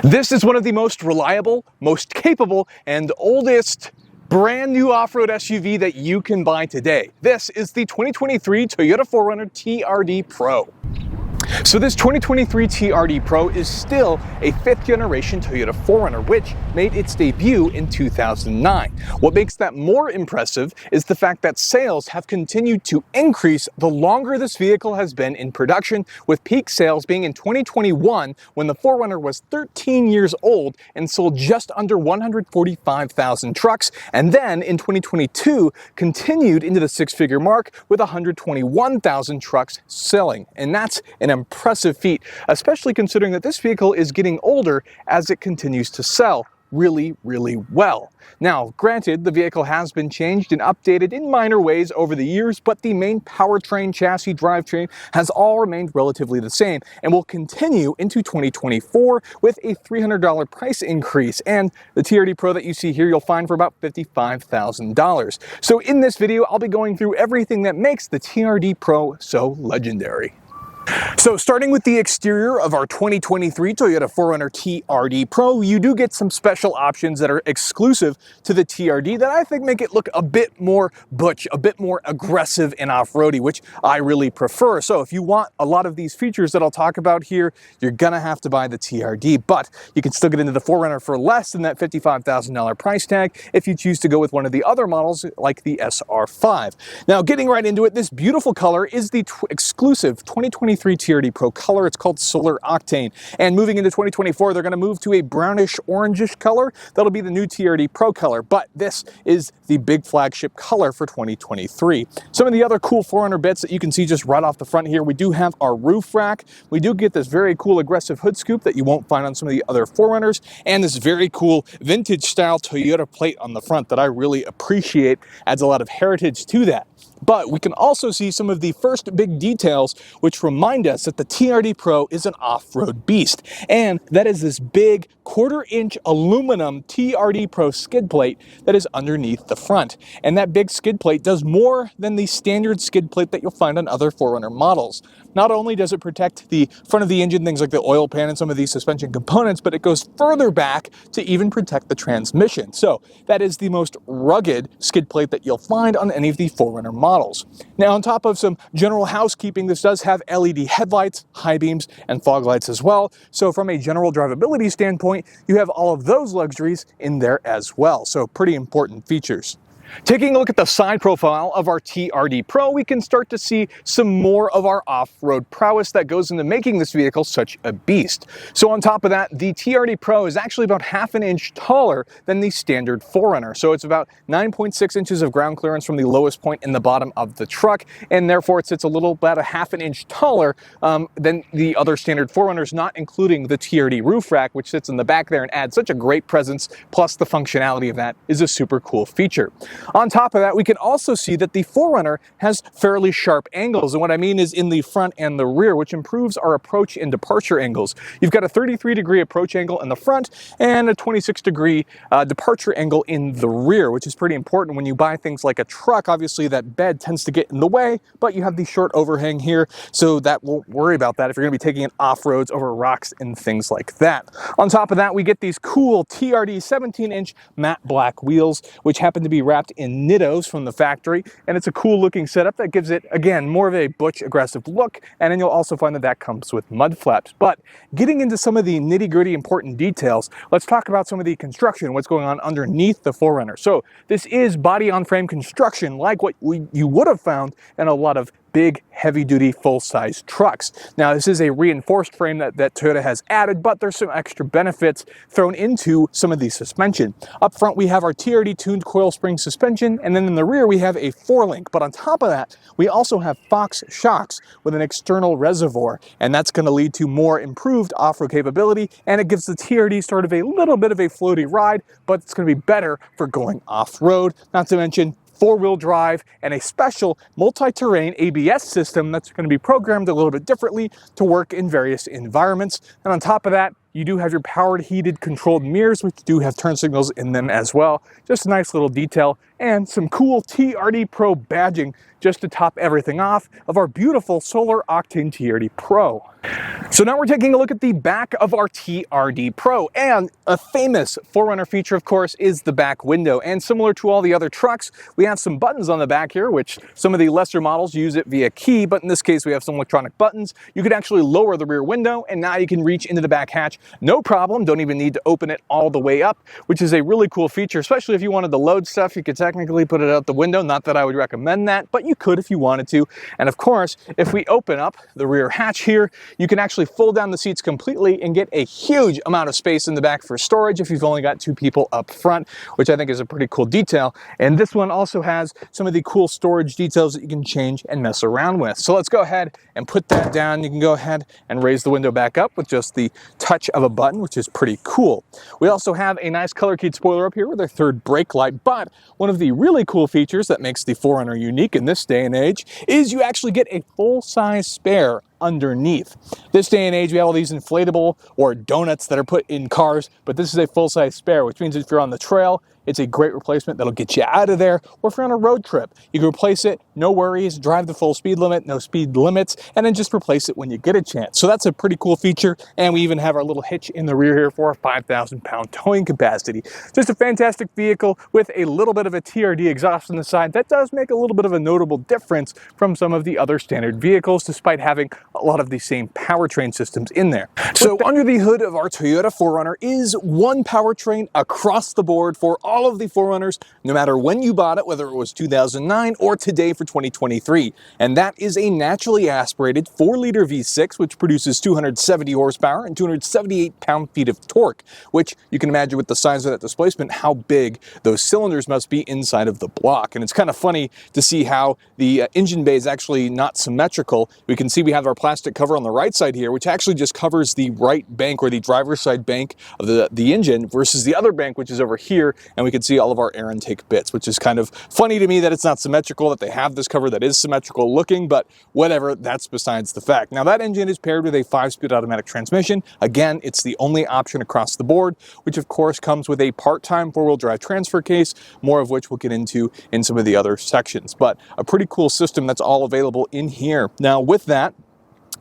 This is one of the most reliable, most capable, and oldest brand new off-road SUV that you can buy today. This is the 2023 Toyota 4Runner TRD Pro. So this 2023 TRD Pro is still a 5th generation Toyota 4Runner, which made its debut in 2009. What makes that more impressive is the fact that sales have continued to increase the longer this vehicle has been in production, with peak sales being in 2021 when the 4Runner was 13 years old and sold just under 145,000 trucks, and then in 2022 continued into the six-figure mark with 121,000 trucks selling. And that's an impressive feat, especially considering that this vehicle is getting older as it continues to sell really well. Now, granted, the vehicle has been changed and updated in minor ways over the years, but the main powertrain, chassis, drivetrain has all remained relatively the same and will continue into 2024 with a $300 price increase. And the TRD Pro that you see here, you'll find for about $55,000. So in this video, I'll be going through everything that makes the TRD Pro so legendary. So starting with the exterior of our 2023 Toyota 4Runner TRD Pro, you do get some special options that are exclusive to the TRD that I think make it look a bit more butch, a bit more aggressive and off-roady, which I really prefer. So if you want a lot of these features that I'll talk about here, you're gonna have to buy the TRD, but you can still get into the 4Runner for less than that $55,000 price tag if you choose to go with one of the other models like the SR5. Now, getting right into it, this beautiful color is the exclusive 2023 TRD Pro color. It's called Solar Octane. And moving into 2024, they're going to move to a brownish orangish color. That'll be the new TRD Pro color, but this is the big flagship color for 2023. Some of the other cool 4Runner bits that you can see just right off the front here, we do have our roof rack. We do get this very cool aggressive hood scoop that you won't find on some of the other 4Runners, and this very cool vintage style Toyota plate on the front that I really appreciate. Adds a lot of heritage to that. But we can also see some of the first big details which remind us that the TRD Pro is an off-road beast. And that is this big 1/4-inch aluminum TRD Pro skid plate that is underneath the front. And that big skid plate does more than the standard skid plate that you'll find on other 4Runner models. Not only does it protect the front of the engine, things like the oil pan and some of these suspension components, but it goes further back to even protect the transmission. So that is the most rugged skid plate that you'll find on any of the 4Runner models. Now, on top of some general housekeeping, this does have LED headlights, high beams, and fog lights as well. So from a general drivability standpoint, you have all of those luxuries in there as well. So pretty important features. Taking a look at the side profile of our TRD Pro, we can start to see some more of our off-road prowess that goes into making this vehicle such a beast. So on top of that, the TRD Pro is actually about 1/2 inch taller than the standard 4Runner. So it's about 9.6 inches of ground clearance from the lowest point in the bottom of the truck, and therefore it sits a little about 1/2 inch taller than the other standard 4Runners, not including the TRD roof rack, which sits in the back there and adds such a great presence, plus the functionality of that is a super cool feature. On top of that, we can also see that the 4Runner has fairly sharp angles, and what I mean is in the front and the rear, which improves our approach and departure angles. You've got a 33-degree approach angle in the front and a 26-degree departure angle in the rear, which is pretty important when you buy things like a truck. Obviously, that bed tends to get in the way, but you have the short overhang here, so that won't worry about that if you're going to be taking it off-roads over rocks and things like that. On top of that, we get these cool TRD 17-inch matte black wheels, which happen to be wrapped in Nittos from the factory, and it's a cool looking setup that gives it, again, more of a butch aggressive look, and then you'll also find that that comes with mud flaps. But getting into some of the nitty-gritty important details, let's talk about some of the construction, what's going on underneath the 4Runner. So this is body-on-frame construction like what you would have found in a lot of big, heavy-duty, full-size trucks. Now, this is a reinforced frame that Toyota has added, but there's some extra benefits thrown into some of the suspension. Up front, we have our TRD-tuned coil spring suspension, and then in the rear, we have a 4-link. But on top of that, we also have Fox shocks with an external reservoir, and that's going to lead to more improved off-road capability, and it gives the TRD sort of a little bit of a floaty ride, but it's going to be better for going off-road, not to mention 4-wheel drive, and a special multi-terrain ABS system that's going to be programmed a little bit differently to work in various environments. And on top of that, you do have your powered heated controlled mirrors, which do have turn signals in them as well. Just a nice little detail, and some cool TRD Pro badging just to top everything off of our beautiful Solar Octane TRD Pro. So now we're taking a look at the back of our TRD Pro, and a famous 4Runner feature, of course, is the back window. And similar to all the other trucks, we have some buttons on the back here, which some of the lesser models use it via key, but in this case we have some electronic buttons. You can actually lower the rear window, and now you can reach into the back hatch, no problem. Don't even need to open it all the way up, which is a really cool feature, especially if you wanted to load stuff. You could technically put it out the window, not that I would recommend that, but you could if you wanted to. And of course, if we open up the rear hatch here, you can actually fold down the seats completely and get a huge amount of space in the back for storage if you've only got two people up front, which I think is a pretty cool detail. And this one also has some of the cool storage details that you can change and mess around with. So let's go ahead and put that down. You can go ahead and raise the window back up with just the touch of a button, which is pretty cool. We also have a nice color keyed spoiler up here with a third brake light, but one of the really cool features that makes the 4Runner unique in this day and age is you actually get a full-size spare underneath. This day and age, we have all these inflatable or donuts that are put in cars, but this is a full-size spare, which means if you're on the trail, it's a great replacement that'll get you out of there. Or if you're on a road trip, you can replace it, no worries, drive the full speed limit, no speed limits, and then just replace it when you get a chance. So that's a pretty cool feature. And we even have our little hitch in the rear here for a 5,000-pound towing capacity. Just a fantastic vehicle with a little bit of a TRD exhaust on the side. That does make a little bit of a notable difference from some of the other standard vehicles, despite having a lot of the same powertrain systems in there. So under the hood of our Toyota 4Runner is one powertrain across the board for all of the 4Runners, no matter when you bought it, whether it was 2009 or today for 2023. And that is a naturally aspirated 4-liter V6, which produces 270 horsepower and 278 pound-feet of torque, which you can imagine with the size of that displacement, how big those cylinders must be inside of the block. And it's kind of funny to see how the engine bay is actually not symmetrical. We can see we have our plastic cover on the right side here, which actually just covers the right bank or the driver's side bank of the engine versus the other bank, which is over here. And we can see all of our air intake bits, which is kind of funny to me that it's not symmetrical, that they have this cover that is symmetrical looking, but whatever, that's besides the fact. Now that engine is paired with a 5-speed automatic transmission. Again, it's the only option across the board, which of course comes with a part-time 4-wheel drive transfer case, more of which we'll get into in some of the other sections. But a pretty cool system that's all available in here. Now with that,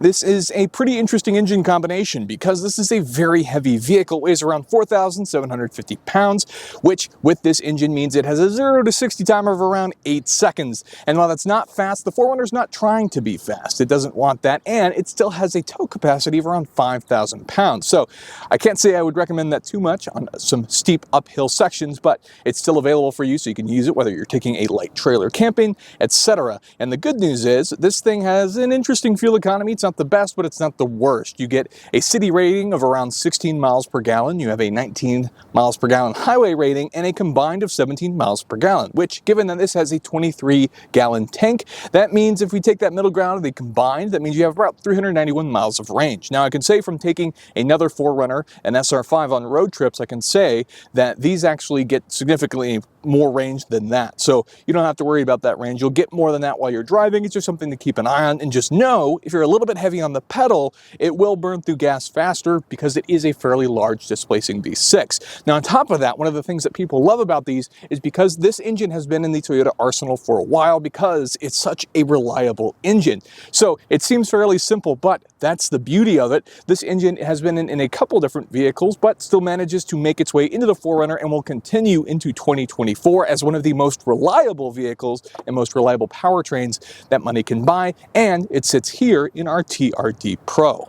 this is a pretty interesting engine combination because this is a very heavy vehicle. It weighs around 4,750 pounds, which with this engine means it has a 0 to 60 time of around 8 seconds. And while that's not fast, the 4Runner's not trying to be fast. It doesn't want that, and it still has a tow capacity of around 5,000 pounds. So I can't say I would recommend that too much on some steep uphill sections, but it's still available for you, so you can use it whether you're taking a light trailer camping, etc. And the good news is this thing has an interesting fuel economy. It's not the best, but it's not the worst. You get a city rating of around 16 miles per gallon. You have a 19 miles per gallon highway rating and a combined of 17 miles per gallon, which, given that this has a 23-gallon tank, that means if we take that middle ground of the combined, that means you have about 391 miles of range. Now, I can say from taking another 4Runner, an SR5 on road trips, I can say that these actually get significantly more range than that. So you don't have to worry about that range. You'll get more than that while you're driving. It's just something to keep an eye on, and just know if you're a little bit heavy on the pedal, it will burn through gas faster because it is a fairly large displacing V6. Now on top of that, one of the things that people love about these is because this engine has been in the Toyota arsenal for a while because it's such a reliable engine. So it seems fairly simple, but that's the beauty of it. This engine has been in a couple different vehicles, but still manages to make its way into the 4Runner and will continue into 2024 as one of the most reliable vehicles and most reliable powertrains that money can buy, and it sits here in our TRD Pro.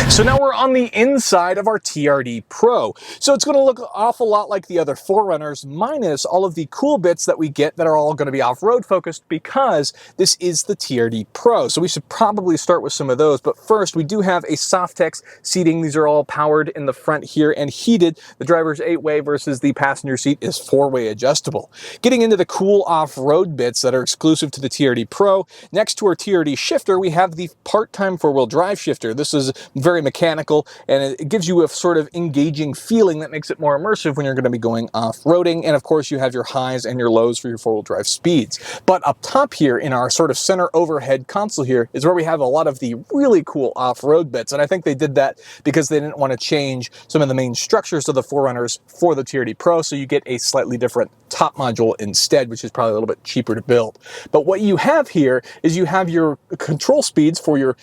So now we're on the inside of our TRD Pro. So it's going to look an awful lot like the other 4Runners, minus all of the cool bits that we get that are all going to be off-road focused, because this is the TRD Pro. So we should probably start with some of those. But first, we do have a Softex seating. These are all powered in the front here and heated. The driver's 8-way versus the passenger seat is 4-way adjustable. Getting into the cool off-road bits that are exclusive to the TRD Pro, next to our TRD shifter, we have the part-time 4-wheel drive shifter. This is very mechanical. vehicle, and it gives you a sort of engaging feeling that makes it more immersive when you're going to be going off-roading. And of course, you have your highs and your lows for your four-wheel drive speeds. But up top here in our sort of center overhead console here is where we have a lot of the really cool off-road bits. And I think they did that because they didn't want to change some of the main structures of the 4Runners for the TRD Pro, so you get a slightly different top module instead, which is probably a little bit cheaper to build. But what you have here is you have your control speeds for your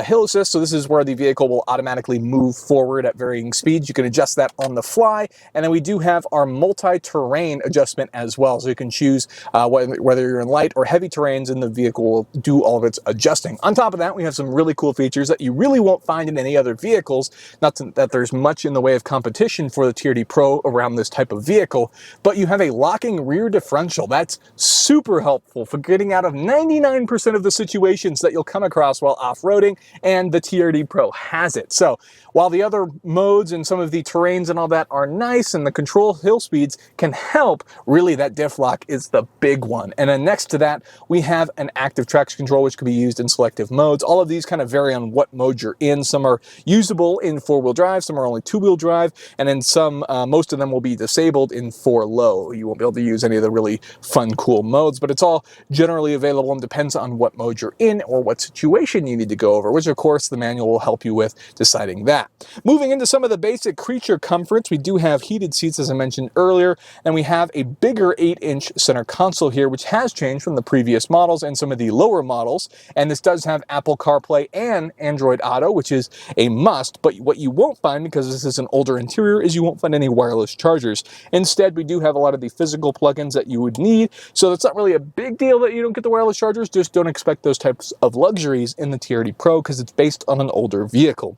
hill assist. So this is where the vehicle will automatically move forward at varying speeds. You can adjust that on the fly. And then we do have our multi-terrain adjustment as well. So you can choose whether you're in light or heavy terrains, and the vehicle will do all of its adjusting. On top of that, we have some really cool features that you really won't find in any other vehicles. Not that there's much in the way of competition for the TRD Pro around this type of vehicle, but you have a locking rear differential. That's super helpful for getting out of 99% of the situations that you'll come across while off-roading, and the TRD Pro has it. So while the other modes and some of the terrains and all that are nice, and the control hill speeds can help, really that diff lock is the big one. And then next to that, we have an active traction control, which can be used in selective modes. All of these kind of vary on what mode you're in. Some are usable in four-wheel drive, some are only two-wheel drive, and then some, most of them will be disabled in 4-low. You won't be able to use any of the really fun, cool modes, but it's all generally available and depends on what mode you're in or what situation you need to go over, which of course the manual will help you with deciding that. Moving into some of the basic creature comforts, we do have heated seats, as I mentioned earlier, and we have a bigger 8-inch center console here, which has changed from the previous models and some of the lower models. And this does have Apple CarPlay and Android Auto, which is a must. But what you won't find, because this is an older interior, is you won't find any wireless chargers. Instead, we do have a lot of the physical plugins that you would need. So it's not really a big deal that you don't get the wireless chargers. Just don't expect those types of luxuries in the TRD Pro because it's based on an older vehicle.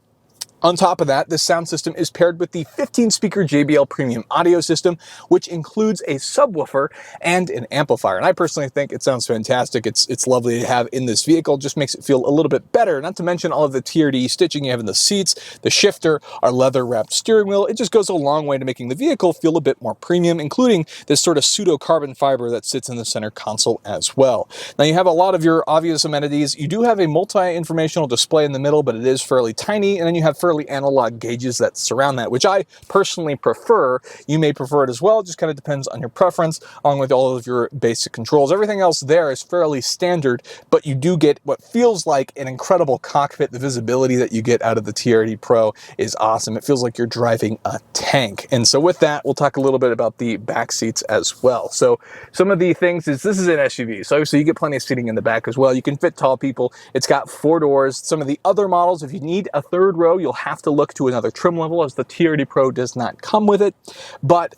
On top of that, this sound system is paired with the 15-speaker JBL premium audio system, which includes a subwoofer and an amplifier. And I personally think it sounds fantastic. It's lovely to have in this vehicle. Just makes it feel a little bit better. Not to mention all of the TRD stitching you have in the seats, the shifter, our leather-wrapped steering wheel. It just goes a long way to making the vehicle feel a bit more premium, including this sort of pseudo-carbon fiber that sits in the center console as well. Now, you have a lot of your obvious amenities. You do have a multi-informational display in the middle, but it is fairly tiny, and then you have fairly analog gauges that surround that, which I personally prefer. You may prefer it as well. It just kind of depends on your preference, along with all of your basic controls. Everything else there is fairly standard, but you do get what feels like an incredible cockpit. The visibility that you get out of the TRD Pro is awesome. It feels like you're driving a tank. And so with that, we'll talk a little bit about the back seats as well. So some of the things is, this is an SUV, so obviously you get plenty of seating in the back as well. You can fit tall people. It's got 4 doors. Some of the other models, if you need a third row, you'll have to look to another trim level, as the TRD Pro does not come with it. But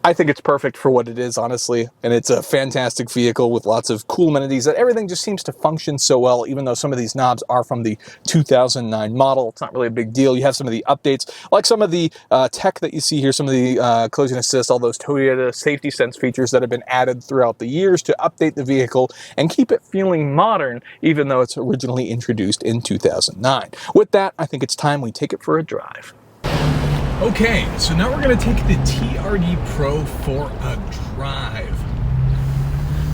I think it's perfect for what it is, honestly, and it's a fantastic vehicle with lots of cool amenities that everything just seems to function so well, even though some of these knobs are from the 2009 model. It's not really a big deal. You have some of the updates, like some of the tech that you see here, some of the collision assist, all those Toyota safety sense features that have been added throughout the years to update the vehicle and keep it feeling modern, even though it's originally introduced in 2009. With that, I think it's time we take it for a drive. Okay, so now we're going to take the TRD Pro for a drive.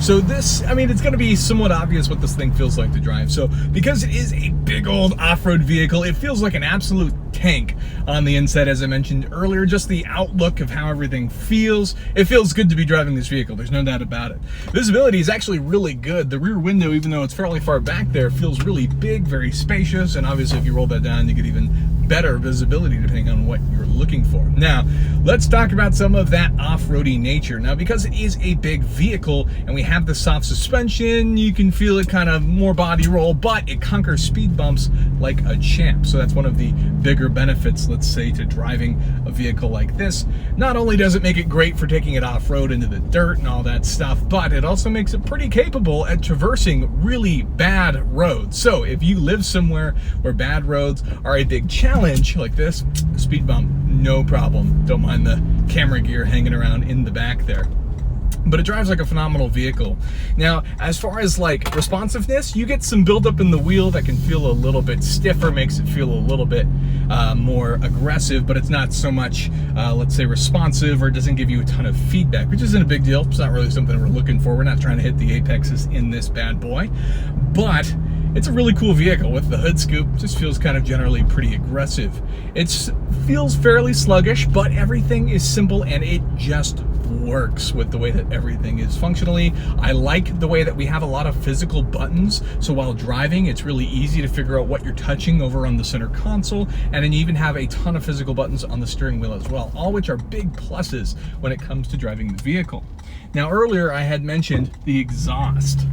So this, I mean, it's going to be somewhat obvious what this thing feels like to drive. So because it is a big old off-road vehicle, it feels like an absolute tank on the inside, as I mentioned earlier. Just the outlook of how everything feels. It feels good to be driving this vehicle. There's no doubt about it. Visibility is actually really good. The rear window, even though it's fairly far back there, feels really big, very spacious. And obviously if you roll that down, you get even better visibility depending on what you're looking for. Now, let's talk about some of that off-roady nature. Now, because it is a big vehicle and we have the soft suspension, you can feel it kind of more body roll, but it conquers speed bumps like a champ. So that's one of the bigger benefits, let's say, to driving a vehicle like this. Not only does it make it great for taking it off-road into the dirt and all that stuff, but it also makes it pretty capable at traversing really bad roads. So if you live somewhere where bad roads are a big challenge like this, speed bump, no problem. Don't mind the camera gear hanging around in the back there. But it drives like a phenomenal vehicle. Now, as far as like responsiveness, you get some buildup in the wheel that can feel a little bit stiffer, makes it feel a little bit more aggressive, but it's not so much, let's say, responsive, or doesn't give you a ton of feedback, which isn't a big deal. It's not really something we're looking for. We're not trying to hit the apexes in this bad boy, but It's a really cool vehicle with the hood scoop. Just feels kind of generally pretty aggressive. It feels fairly sluggish, but everything is simple and it just works with the way that everything is functionally. I like the way that we have a lot of physical buttons, so while driving it's really easy to figure out what you're touching over on the center console, and then you even have a ton of physical buttons on the steering wheel as well, all which are big pluses when it comes to driving the vehicle. Now earlier I had mentioned the exhaust.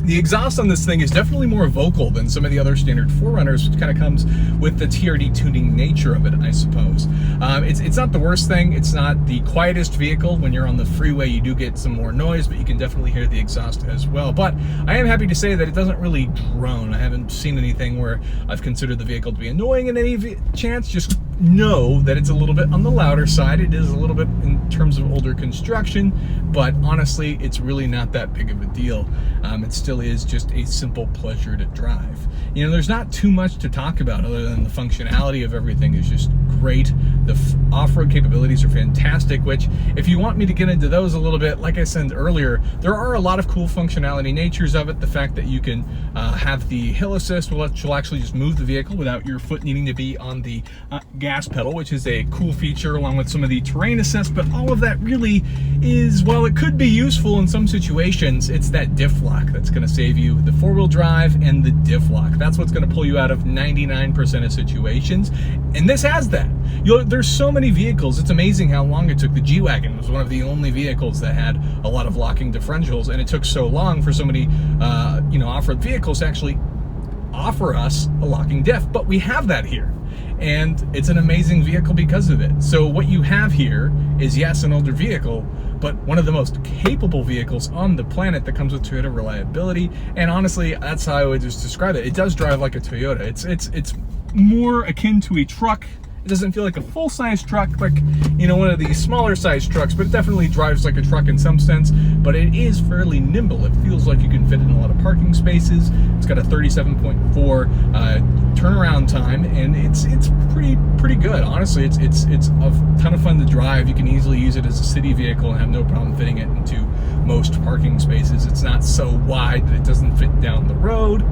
The exhaust on this thing is definitely more vocal than some of the other standard 4Runners, which kind of comes with the TRD tuning nature of it, I suppose. It's not the worst thing. It's not the quietest vehicle. When you're on the freeway, you do get some more noise, but you can definitely hear the exhaust as well. But I am happy to say that it doesn't really drone. I haven't seen anything where I've considered the vehicle to be annoying in any chance. Just know that it's a little bit on the louder side. It is a little bit in terms of older construction, but honestly, it's really not that big of a deal. It still is just a simple pleasure to drive. You know, there's not too much to talk about other than the functionality of everything is just great. The off-road capabilities are fantastic, which if you want me to get into those a little bit, like I said earlier, there are a lot of cool functionality natures of it. The fact that you can have the hill assist, which will actually just move the vehicle without your foot needing to be on the gas pedal, which is a cool feature, along with some of the terrain assist. But all of that really is, while it could be useful in some situations, it's that diff lock that's going to save you. The four-wheel drive and the diff lock, that's what's going to pull you out of 99% of situations, and this has that. There's so many vehicles, it's amazing how long it took. The G-Wagon was one of the only vehicles that had a lot of locking differentials, and it took so long for so many off-road vehicles to actually offer us a locking diff, but we have that here. And it's an amazing vehicle because of it. So what you have here is, yes, an older vehicle, but one of the most capable vehicles on the planet that comes with Toyota reliability. And honestly, that's how I would just describe it. It does drive like a Toyota. It's more akin to a truck. It doesn't feel like a full-size truck, like, you know, one of these smaller size trucks, but it definitely drives like a truck in some sense. But it is fairly nimble. It feels like you can fit in a lot of parking spaces. It's got a 37.4 turnaround time, and it's pretty good. Honestly, it's a ton of fun to drive. You can easily use it as a city vehicle and have no problem fitting it into most parking spaces. It's not so wide that it doesn't fit down the road.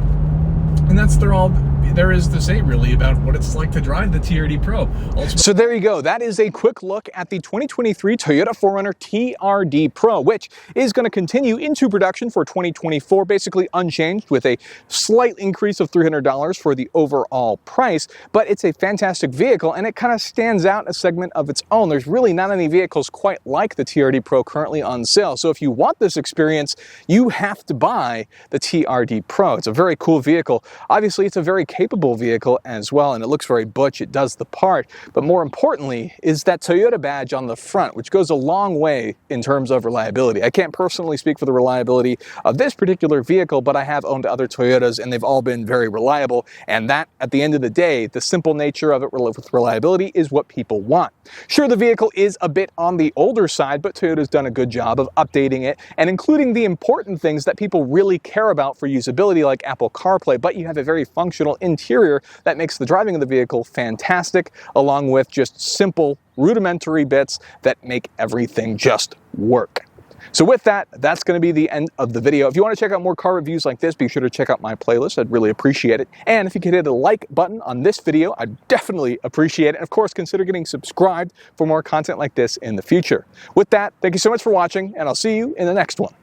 And that's all there is to say really about what it's like to drive the TRD Pro. So there you go. That is a quick look at the 2023 Toyota 4Runner TRD Pro, which is going to continue into production for 2024, basically unchanged, with a slight increase of $300 for the overall price. But it's a fantastic vehicle, and it kind of stands out a segment of its own. There's really not any vehicles quite like the TRD Pro currently on sale. So if you want this experience, you have to buy the TRD Pro. It's a very cool vehicle. Obviously, it's a very capable vehicle as well, and it looks very butch. It does the part, but more importantly is that Toyota badge on the front, which goes a long way in terms of reliability. I can't personally speak for the reliability of this particular vehicle, but I have owned other Toyotas and they've all been very reliable, and that, at the end of the day, the simple nature of it with reliability is what people want. Sure, the vehicle is a bit on the older side, but Toyota's done a good job of updating it and including the important things that people really care about for usability, like Apple CarPlay, but you have a very functional interior that makes the driving of the vehicle fantastic, along with just simple, rudimentary bits that make everything just work. So with that, that's going to be the end of the video. If you want to check out more car reviews like this, be sure to check out my playlist. I'd really appreciate it. And if you could hit a like button on this video, I'd definitely appreciate it. And of course, consider getting subscribed for more content like this in the future. With that, thank you so much for watching, and I'll see you in the next one.